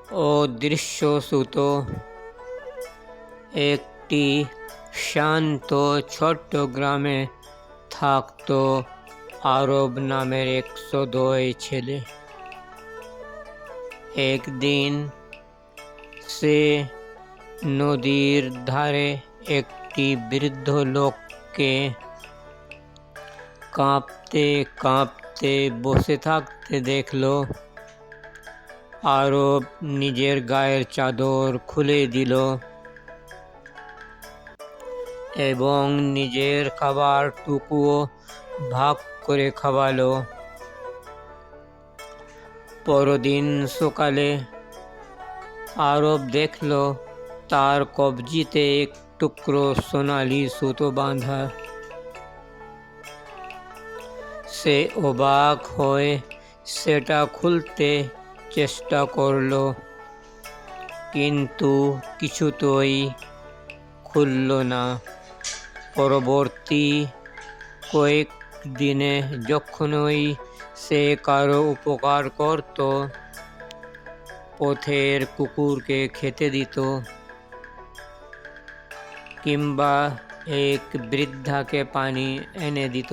অদৃশ্যচ্যুত একটি শান্ত ছোট্ট গ্রামে থাকত আরব নামের এক সদয় ছেলে। একদিন সে নদীর ধারে একটি বৃদ্ধ লোককে কাঁপতে কাঁপতে বসে থাকতে দেখল। আরব নিজের গায়ের চাদর খুলে দিল এবং নিজের খাবারটুকুও ভাগ করে খাওয়ালো। পরদিন সকালে আরব দেখল তার কবজিতে এক টুকরো সোনালি সুতো বাঁধা। সে অবাক হয়ে সেটা খুলতে চেষ্টা করল, কিন্তু কিছুতেই খুলল না। পরবর্তী কয়েকদিনে যখনই সে কারো উপকার করত, পথের কুকুরকে খেতে দিত কিংবা এক বৃদ্ধাকে পানি এনে দিত,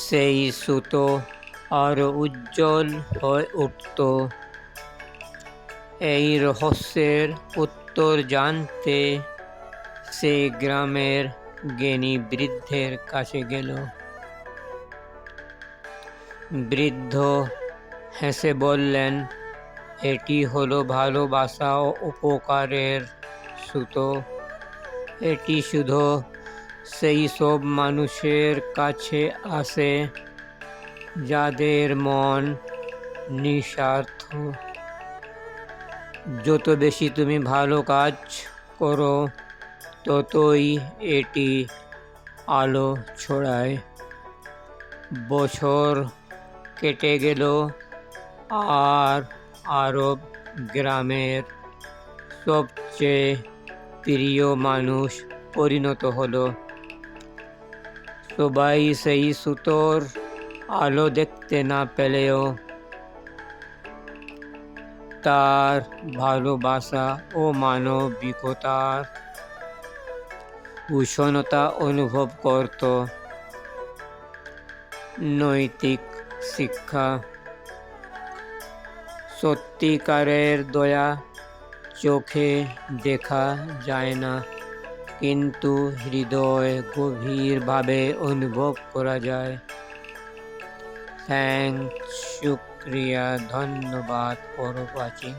সেই সুতো আরো উজ্জ্বল হয়ে উঠত। এই রহস্যের উত্তর জানতে সে গ্রামের জ্ঞানী বৃদ্ধের কাছে গেল। বৃদ্ধ হেসে বললেন, এটি হলো ভালোবাসা ও উপকারের সুতো। এটি শুধু সেই সব মানুষের কাছে আসে যাদের মন নিঃস্বার্থ। যত বেশি তুমি ভালো কাজ করো, ততই এটি আলো ছড়ায়। বছর কেটে গেল আর আরব গ্রামের সবচেয়ে প্রিয় মানুষ পরিণত হলো। সবাই সেই সুতোর আলো দেখতে না পেলেও তার ভালোবাসা ও মানবিকতার উষ্ণতা অনুভব করত। নৈতিক শিক্ষা: সত্যিকারের দয়া চোখে দেখা যায় না, কিন্তু হৃদয়ে গভীরভাবে অনুভব করা যায়। থ্যাঙ্কস, শুক্রিয়া, ধন্যবাদ ফর ওয়াচিং।